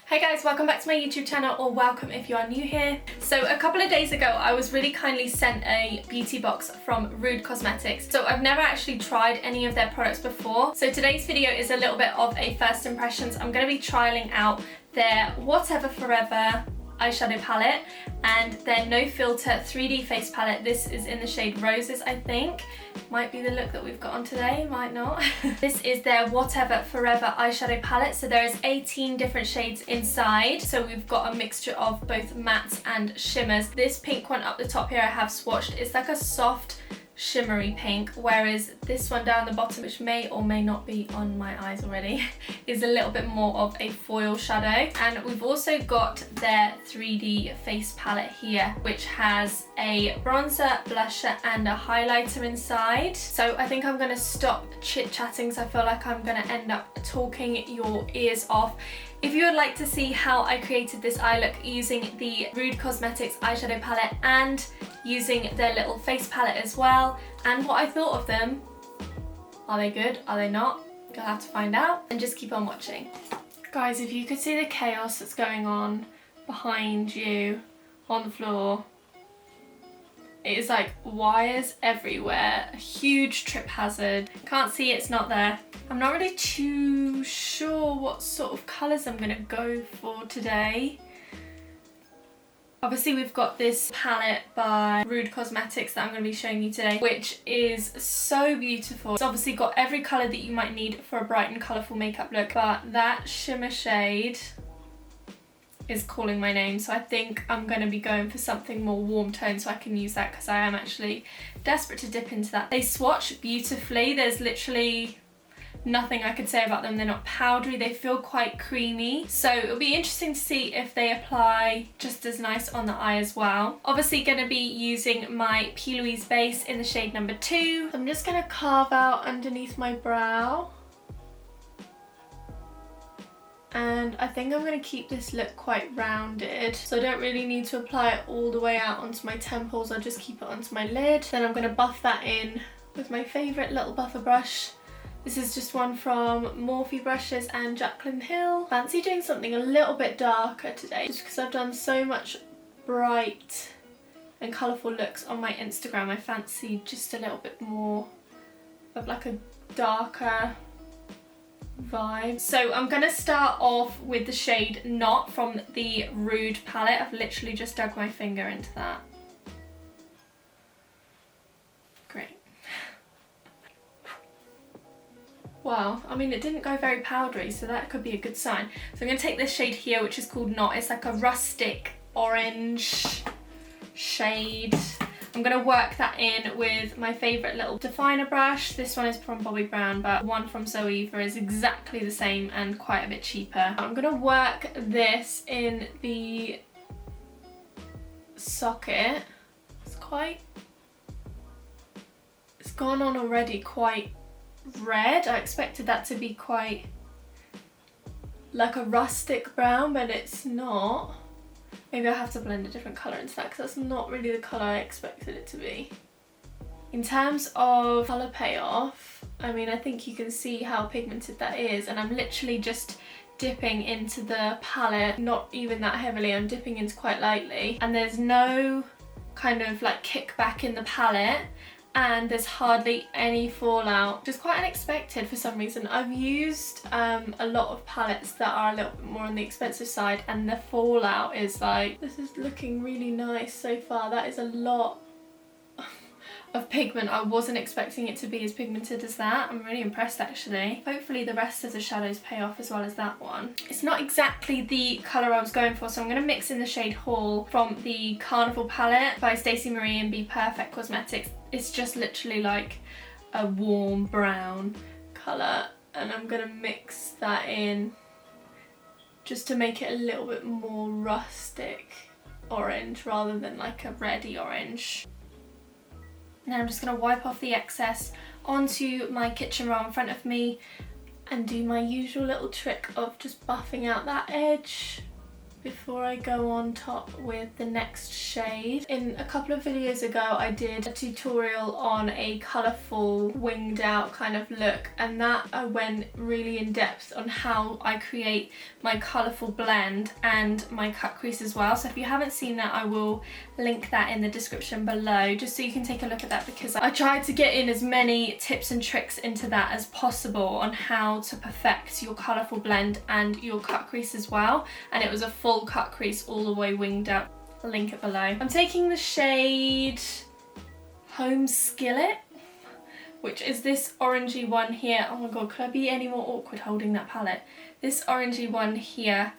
Hey guys, welcome back to my YouTube channel, or welcome if you are new here. So a couple of days ago I was really kindly sent a beauty box from Rude Cosmetics. So I've never actually tried any of their products before. So today's video is a little bit of a first impressions. I'm going to be trialing out their Whatever Forever Eyeshadow Palette and their No Filter 3D Face Palette. This is in the shade Roses, I think. Might be the look that we've got on today, might not. This is their Whatever Forever Eyeshadow Palette. So there is 18 different shades inside. So we've got a mixture of both mattes and shimmers. This pink one up the top here I have swatched. It's like a soft shimmery pink, whereas this one down the bottom, which may or may not be on my eyes already, is a little bit more of a foil shadow. And we've also got their 3D face palette here, which has a bronzer, blusher and a highlighter inside. So I think I'm going to stop chit-chatting, so I feel like I'm going to end up talking your ears off. If you would like to see how I created this eye look using the Rude Cosmetics eyeshadow palette and using their little face palette as well, and what I thought of them, are they good, are they not? You'll have to find out, and just keep on watching. Guys, if you could see the chaos that's going on behind you on the floor, it is like wires everywhere, a huge trip hazard. Can't see it's not there. I'm not really too sure what sort of colours I'm going to go for today. Obviously we've got this palette by Rude Cosmetics that I'm going to be showing you today, which is so beautiful. It's obviously got every colour that you might need for a bright and colourful makeup look, but that shimmer shade is calling my name, so I think I'm going to be going for something more warm tone so I can use that, because I am actually desperate to dip into that. They swatch beautifully. There's literally nothing I could say about them. They're not powdery, they feel quite creamy, so it'll be interesting to see if they apply just as nice on the eye as well. Obviously going to be using my P. Louise base in the shade number 2. I'm just going to carve out underneath my brow. And I think I'm going to keep this look quite rounded, so I don't really need to apply it all the way out onto my temples. I'll just keep it onto my lid. Then I'm going to buff that in with my favourite little buffer brush. This is just one from MORPHE brushes and Jaclyn Hill. Fancy doing something a little bit darker today, just because I've done so much bright and colourful looks on my Instagram. I fancy just a little bit more of like a darker vibe. So I'm going to start off with the shade Not from the Rude palette. I've literally just dug my finger into that. Great. Wow, I mean it didn't go very powdery, so that could be a good sign. So I'm going to take this shade here, which is called Not. It's like a rustic orange shade. I'm going to work that in with my favourite little definer brush. This one is from Bobbi Brown, but one from Zoeva is exactly the same and quite a bit cheaper. I'm going to work this in the socket. It's gone on already quite red. I expected that to be quite like a rustic brown, but it's not. Maybe I have to blend a different colour into that, because that's not really the colour I expected it to be. In terms of colour payoff, I mean, I think you can see how pigmented that is, and I'm literally just dipping into the palette, not even that heavily, I'm dipping into quite lightly, and there's no kind of like kickback in the palette, and there's hardly any fallout, which is quite unexpected for some reason. I've used a lot of palettes that are a little bit more on the expensive side, and the fallout is like, this is looking really nice so far. That is a lot of pigment. I wasn't expecting it to be as pigmented as that. I'm really impressed actually. Hopefully the rest of the shadows pay off as well as that one. It's not exactly the colour I was going for, so I'm going to mix in the shade Hall from the Carnival palette by Stacey Marie and Be Perfect Cosmetics. It's just literally like a warm brown colour, and I'm going to mix that in just to make it a little bit more rustic orange rather than like a reddy orange. Now I'm just going to wipe off the excess onto my kitchen roll in front of me and do my usual little trick of just buffing out that edge before I go on top with the next shade. In a couple of videos ago I did a tutorial on a colourful winged out kind of look, and that I went really in depth on how I create my colourful blend and my cut crease as well. So if you haven't seen that, I will link that in the description below just so you can take a look at that, because I tried to get in as many tips and tricks into that as possible on how to perfect your colourful blend and your cut crease as well, and it was a full cut crease all the way winged out. I'll link it below. I'm taking the shade Home Skillet, which is this orangey one here. Oh my god, could I be any more awkward holding that palette? This orangey one here.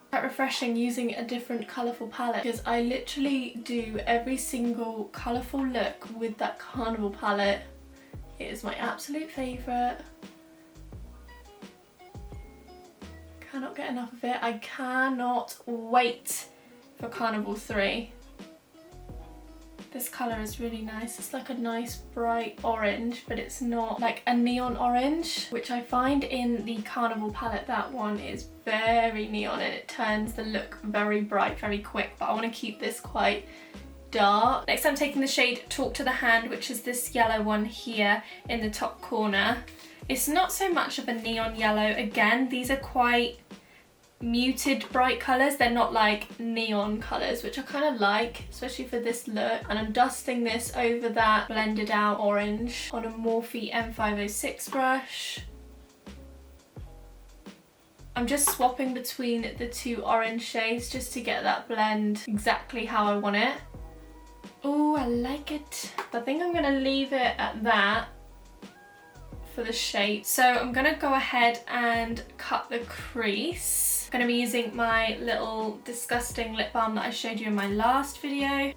Quite refreshing using a different colourful palette, because I literally do every single colourful look with that Carnival palette. It is my absolute favourite. Cannot get enough of it. I cannot wait for Carnival 3. This colour is really nice. It's like a nice bright orange, but it's not like a neon orange, which I find in the Carnival palette, that one is very neon and it turns the look very bright very quick, but I want to keep this quite dark. Next I'm taking the shade Talk to the Hand, which is this yellow one here in the top corner. It's not so much of a neon yellow. Again, these are quite muted bright colours. They're not like neon colours, which I kind of like, especially for this look. And I'm dusting this over that blended out orange on a Morphe M506 brush. I'm just swapping between the two orange shades just to get that blend exactly how I want it. Oh, I like it. I think I'm going to leave it at that for the shape. So I'm going to go ahead and cut the crease. I'm going to be using my little disgusting lip balm that I showed you in my last video.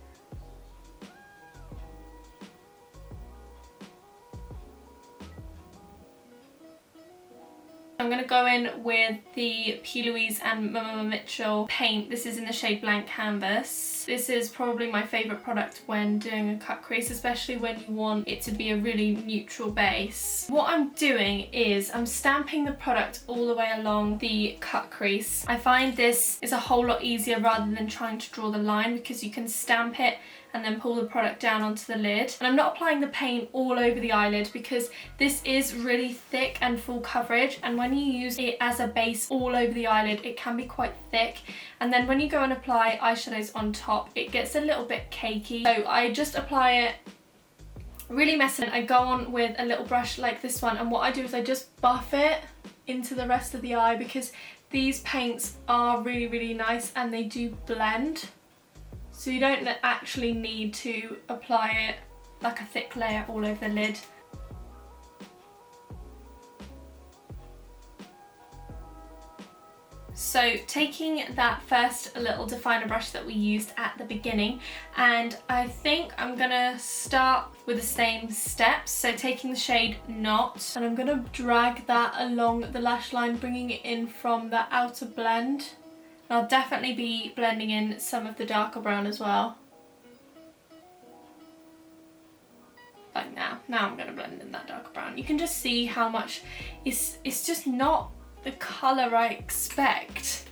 I'm going to go in with the P. Louise and Mama Mitchell paint. This is in the shade Blank Canvas. This is probably my favourite product when doing a cut crease, especially when you want it to be a really neutral base. What I'm doing is I'm stamping the product all the way along the cut crease. I find this is a whole lot easier rather than trying to draw the line, because you can stamp it and then pull the product down onto the lid. And I'm not applying the paint all over the eyelid because this is really thick and full coverage, and when you use it as a base all over the eyelid it can be quite thick, and then when you go and apply eyeshadows on top it gets a little bit cakey. So I just apply it, really mess it. I go on with a little brush like this one, and what I do is I just buff it into the rest of the eye, because these paints are really, really nice and they do blend. So you don't actually need to apply it like a thick layer all over the lid. So taking that first little definer brush that we used at the beginning, and I think I'm gonna start with the same steps. So taking the shade Knot, and I'm gonna drag that along the lash line, bringing it in from the outer blend. And I'll definitely be blending in some of the darker brown as well. Like now I'm gonna blend in that darker brown. You can just see how much it's just not the colour I expect.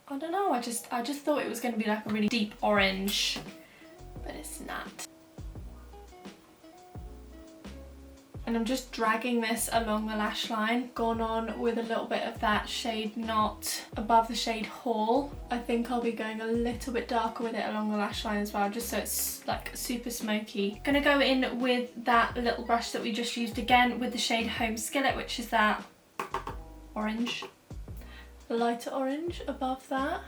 I don't know, I just thought it was going to be like a really deep orange, but it's not. And I'm just dragging this along the lash line. Gone on with a little bit of that shade Knot above the shade Haul. I think I'll be going a little bit darker with it along the lash line as well, just so it's like super smoky. Gonna go in with that little brush that we just used again with the shade Home Skillet, which is that orange, lighter orange above that.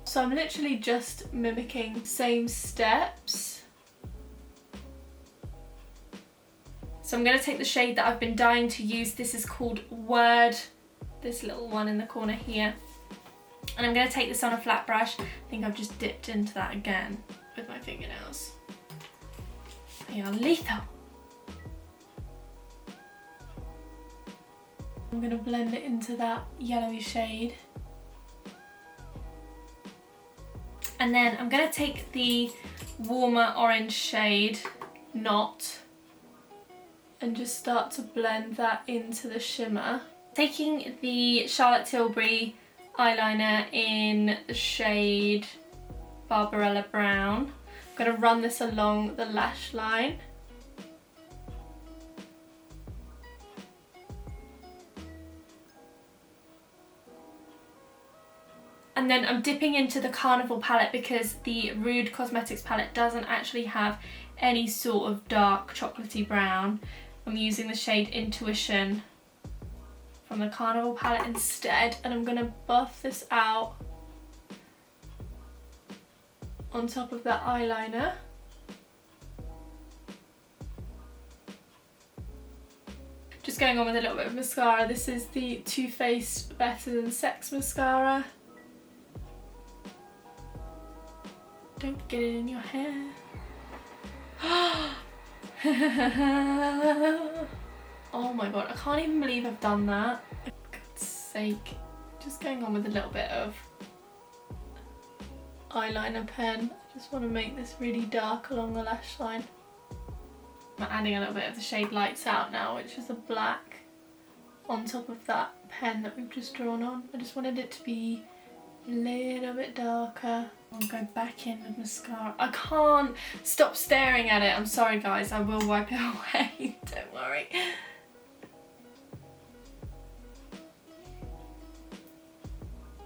So I'm literally just mimicking same steps. So I'm going to take the shade that I've been dying to use. This is called Word, this little one in the corner here. And I'm going to take this on a flat brush. I think I've just dipped into that again with my fingernails. They are lethal. I'm going to blend it into that yellowy shade. And then I'm going to take the warmer orange shade Knot and just start to blend that into the shimmer. Taking the Charlotte Tilbury eyeliner in the shade Barbarella Brown, I'm going to run this along the lash line. And then I'm dipping into the Carnival palette because the Rude Cosmetics palette doesn't actually have any sort of dark chocolatey brown. I'm using the shade Intuition from the Carnival palette instead, and I'm going to buff this out on top of that eyeliner. Just going on with a little bit of mascara. This is the Too Faced Better Than Sex mascara. Don't get it in your hair. Oh my god, I can't even believe I've done that. For God's sake. Just going on with a little bit of eyeliner pen. I just want to make this really dark along the lash line. I'm adding a little bit of the shade Lights Out now, which is a black, on top of that pen that we've just drawn on. I just wanted it to be a little bit darker. I'll go back in with mascara. I can't stop staring at it. I'm sorry guys, I will wipe it away. Don't worry.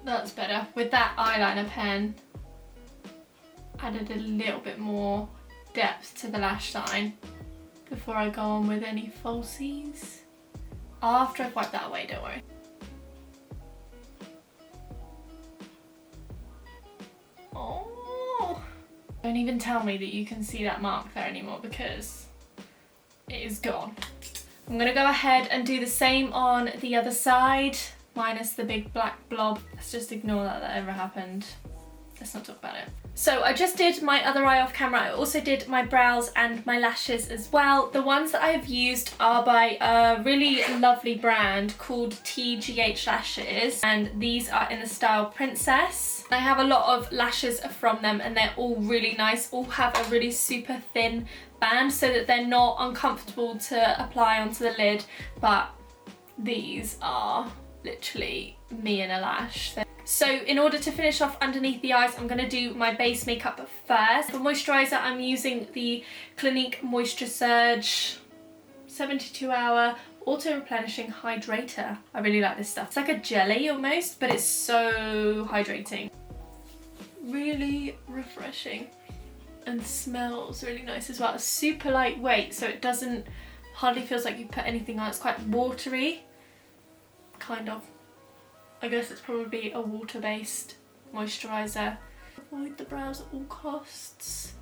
That's better. With that eyeliner pen, added a little bit more depth to the lash line before I go on with any falsies. After I've wiped that away, don't worry. Oh! Don't even tell me that you can see that mark there anymore because it is gone. I'm gonna go ahead and do the same on the other side, minus the big black blob. Let's just ignore that ever happened. Let's not talk about it. So I just did my other eye off camera. I also did my brows and my lashes as well. The ones that I've used are by a really lovely brand called TGH Lashes, and these are in the style Princess. I have a lot of lashes from them and they're all really nice, all have a really super thin band so that they're not uncomfortable to apply onto the lid, but these are literally me in a lash. So in order to finish off underneath the eyes, I'm going to do my base makeup first. For moisturiser, I'm using the Clinique Moisture Surge 72-hour auto-replenishing hydrator. I really like this stuff. It's like a jelly almost, but it's so hydrating. Really refreshing and smells really nice as well. It's super lightweight, so it doesn't, hardly feels like you put anything on. It's quite watery, kind of. I guess it's probably a water-based moisturiser. Avoid the brows at all costs.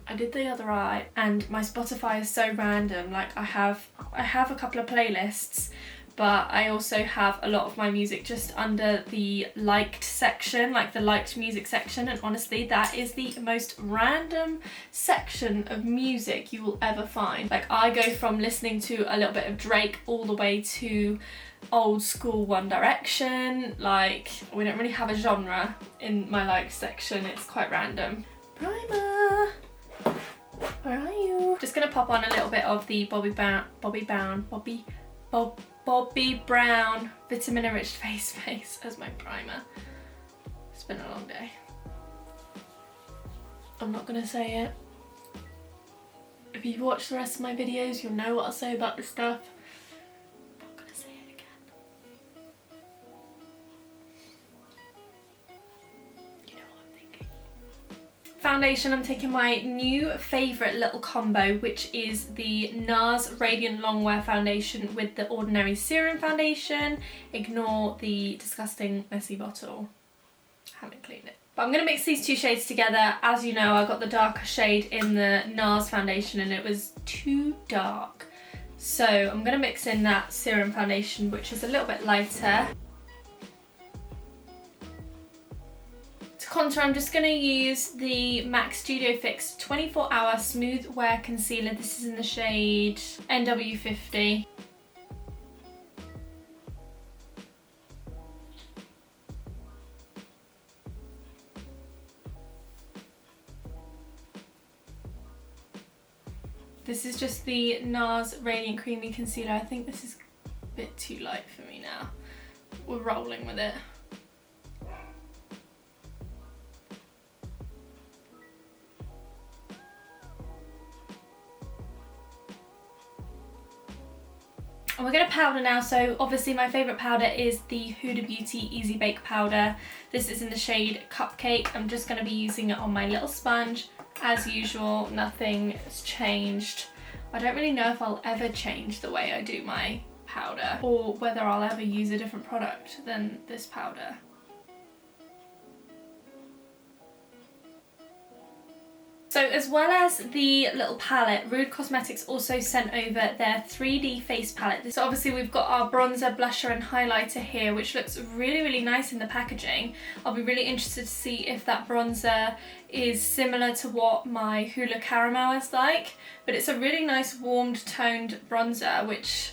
I did the other eye, and my Spotify is so random. Like I have a couple of playlists, but I also have a lot of my music just under the liked section, like the liked music section, and honestly that is the most random section of music you will ever find. Like I go from listening to a little bit of Drake all the way to old school One Direction. Like we don't really have a genre in my liked section, it's quite random. Primer! Where are you? Just gonna pop on a little bit of the Bobbi Brown Vitamin Enriched Face as my primer. It's been a long day. I'm not gonna say it. If you've watched the rest of my videos, you'll know what I'll say about this stuff. I'm not gonna say it again. You know what I'm thinking. Foundation, I'm taking my new favourite little combo, which is the NARS Radiant Longwear Foundation with the Ordinary Serum Foundation. Ignore the disgusting messy bottle. I haven't cleaned it. But I'm going to mix these two shades together. As you know, I got the darker shade in the NARS foundation and it was too dark. So I'm going to mix in that serum foundation, which is a little bit lighter. To contour, I'm just going to use the MAC Studio Fix 24-Hour Smooth Wear Concealer. This is in the shade NW50. This is just the NARS Radiant Creamy Concealer. I think this is a bit too light for me now. We're rolling with it. And we're going to powder now, so obviously my favourite powder is the Huda Beauty Easy Bake Powder. This is in the shade Cupcake. I'm just going to be using it on my little sponge. As usual, nothing has changed. I don't really know if I'll ever change the way I do my powder, or whether I'll ever use a different product than this powder. So as well as the little palette, Rude Cosmetics also sent over their 3D face palette. So obviously we've got our bronzer, blusher and highlighter here, which looks really, really nice in the packaging. I'll be really interested to see if that bronzer is similar to what my Hoola Caramel is like. But it's a really nice warmed toned bronzer, which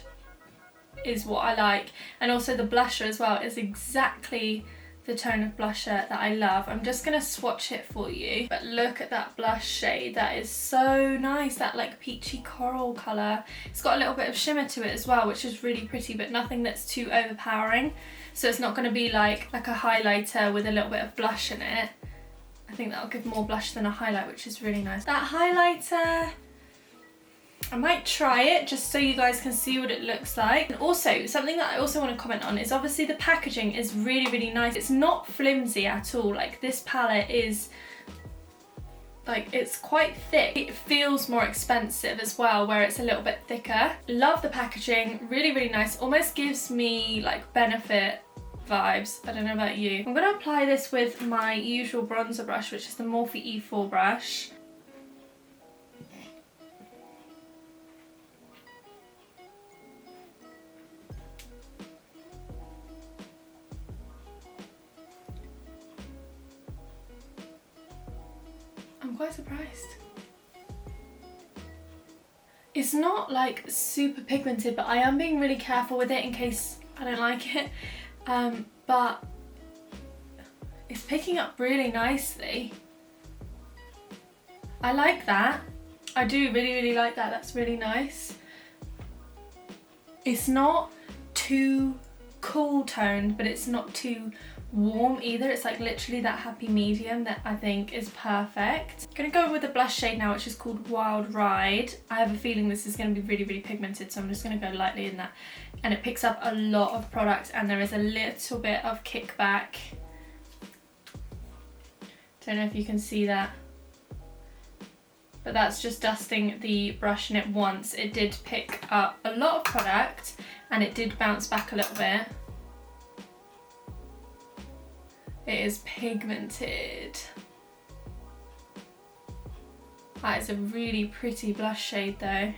is what I like. And also the blusher as well is exactly the tone of blusher that I love. I'm just gonna swatch it for you, but look at that blush shade. That is so nice, that like peachy coral colour. It's got a little bit of shimmer to it as well, which is really pretty, but nothing that's too overpowering. So it's not gonna be like a highlighter with a little bit of blush in it. I think that'll give more blush than a highlight, which is really nice. That highlighter, I might try it just so you guys can see what it looks like. And also, something that I also want to comment on is obviously the packaging is really, really nice. It's not flimsy at all. Like, this palette is, like, it's quite thick. It feels more expensive as well, where it's a little bit thicker. Love the packaging, really, really nice. Almost gives me like Benefit vibes. I don't know about you. I'm going to apply this with my usual bronzer brush, which is the Morphe E4 brush. I'm quite surprised. It's not like super pigmented, but I am being really careful with it in case I don't like it. But it's picking up really nicely. I like that. I do really, really like that. That's really nice. It's not too cool toned, but it's not too warm either. It's like literally that happy medium that I think is perfect. I'm gonna go with the blush shade now, which is called Wild Ride. I have a feeling this is gonna be really, really pigmented, so I'm just gonna go lightly in that. And it picks up a lot of product, and there is a little bit of kickback. Don't know if you can see that, but that's just dusting the brush in it once. It did pick up a lot of product, and it did bounce back a little bit. It is pigmented. That is a really pretty blush shade though.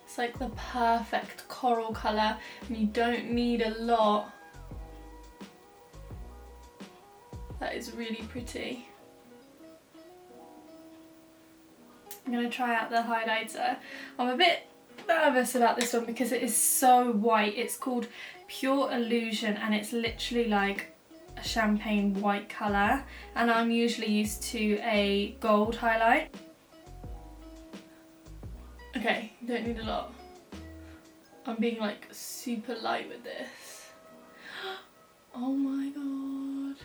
It's like the perfect coral colour, and you don't need a lot. That is really pretty. I'm going to try out the highlighter. I'm a bit nervous about this one because it is so white. It's called Pure Illusion, and it's literally like a champagne white colour, and I'm usually used to a gold highlight. Okay, you don't need a lot. I'm being like super light with this. Oh my god.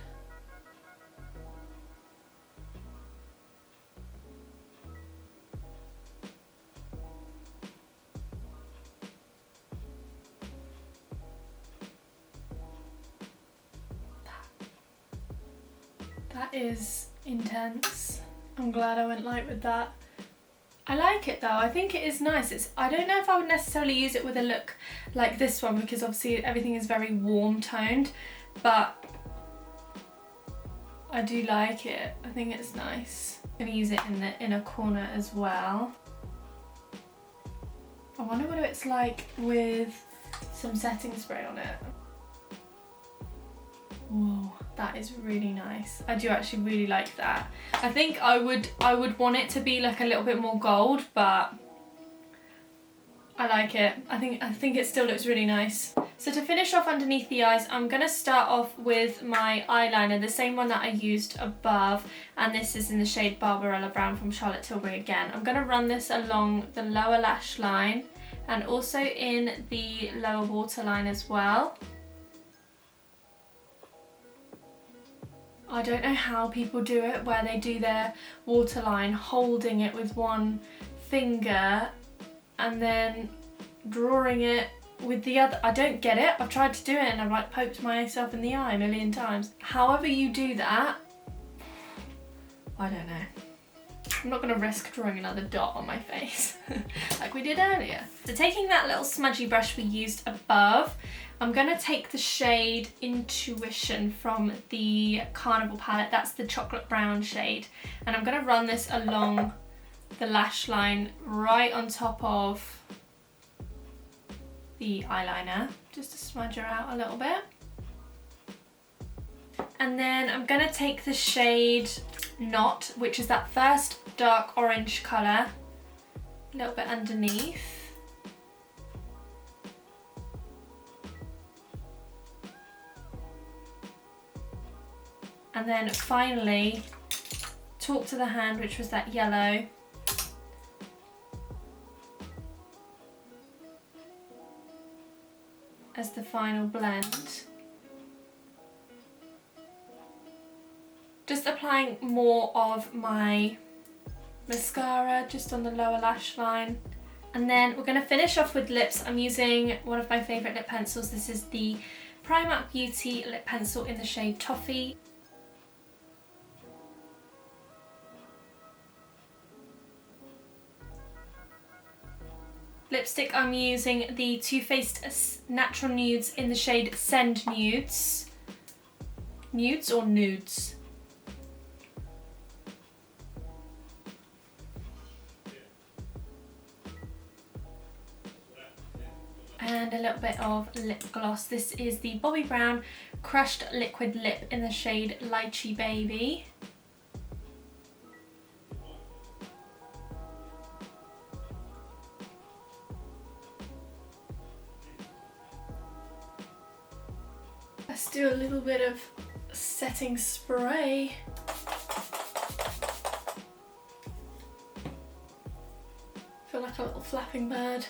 That is intense. I'm glad I went light with that. I like it though. I think it is nice. I don't know if I would necessarily use it with a look like this one, because obviously everything is very warm toned, but I do like it. I think it's nice. I'm gonna use it in the inner corner as well. I wonder what it's like with some setting spray on it. Whoa, that is really nice. I do actually really like that. I think I would want it to be like a little bit more gold, but I like it. I think it still looks really nice. So to finish off underneath the eyes, I'm going to start off with my eyeliner, the same one that I used above, and this is in the shade Barbarella Brown from Charlotte Tilbury again. I'm going to run this along the lower lash line and also in the lower waterline as well. I don't know how people do it, where they do their waterline holding it with one finger and then drawing it with the other. I don't get it. I've tried to do it and I've like poked myself in the eye a million times. However you do that, I don't know. I'm not going to risk drawing another dot on my face like we did earlier. So taking that little smudgy brush we used above, I'm going to take the shade Intuition from the Carnival palette. That's the chocolate brown shade. And I'm going to run this along the lash line right on top of the eyeliner, just to smudge her out a little bit. And then I'm going to take the shade Knot, which is that first dark orange colour, a little bit underneath. And then finally, Talk to the Hand, which was that yellow. As the final blend. Just applying more of my mascara just on the lower lash line. And then we're going to finish off with lips. I'm using one of my favourite lip pencils. This is the Primark Beauty lip pencil in the shade Toffee. Lipstick, I'm using the Too Faced Natural Nudes in the shade Send Nudes. Nudes or Nudes? And a little bit of lip gloss. This is the Bobbi Brown Crushed Liquid Lip in the shade Lychee Baby. Let's do a little bit of setting spray. Feel like a little flapping bird.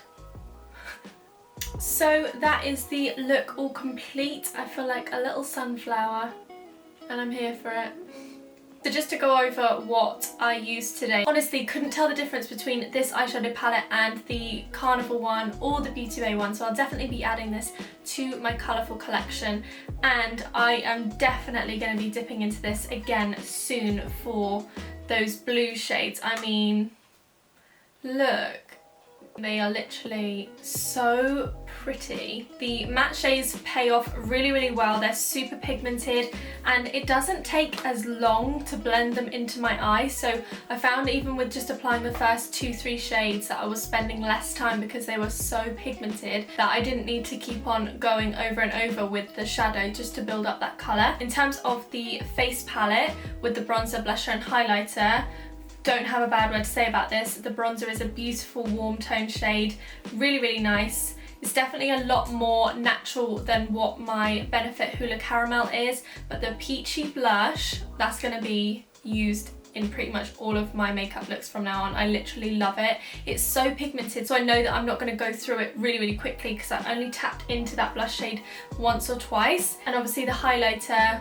So that is the look all complete. I feel like a little sunflower and I'm here for it. So just to go over what I used today. Honestly, couldn't tell the difference between this eyeshadow palette and the Carnival one or the Beauty Bay one, so I'll definitely be adding this to my colourful collection, and I am definitely going to be dipping into this again soon for those blue shades. I mean, look. They are literally so pretty. The matte shades pay off really, really well. They're super pigmented and it doesn't take as long to blend them into my eye. So I found even with just applying the first 2-3 shades that I was spending less time because they were so pigmented that I didn't need to keep on going over and over with the shadow just to build up that colour. In terms of the face palette with the bronzer, blusher and highlighter, don't have a bad word to say about this. The bronzer is a beautiful warm tone shade, really, really nice. It's definitely a lot more natural than what my Benefit Hula Caramel is, but the peachy blush, that's going to be used in pretty much all of my makeup looks from now on. I literally love it. It's so pigmented, so I know that I'm not going to go through it really, really quickly because I only tapped into that blush shade once or twice. And obviously the highlighter,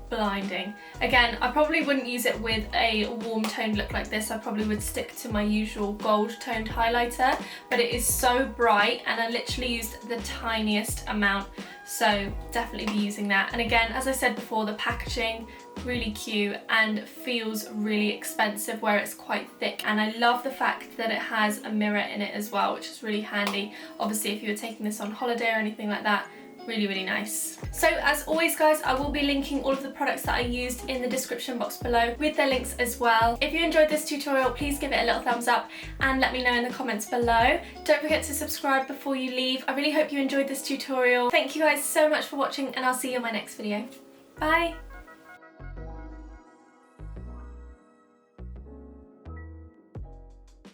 blinding. Again, I probably wouldn't use it with a warm toned look like this. I probably would stick to my usual gold toned highlighter, but it is so bright and I literally used the tiniest amount, so definitely be using that. And again, as I said before, the packaging really cute and feels really expensive where it's quite thick, and I love the fact that it has a mirror in it as well, which is really handy. Obviously if you were taking this on holiday or anything like that, really, really nice. So as always guys, I will be linking all of the products that I used in the description box below with their links as well. If you enjoyed this tutorial, please give it a little thumbs up and let me know in the comments below. Don't forget to subscribe before you leave. I really hope you enjoyed this tutorial. Thank you guys so much for watching and I'll see you in my next video. Bye!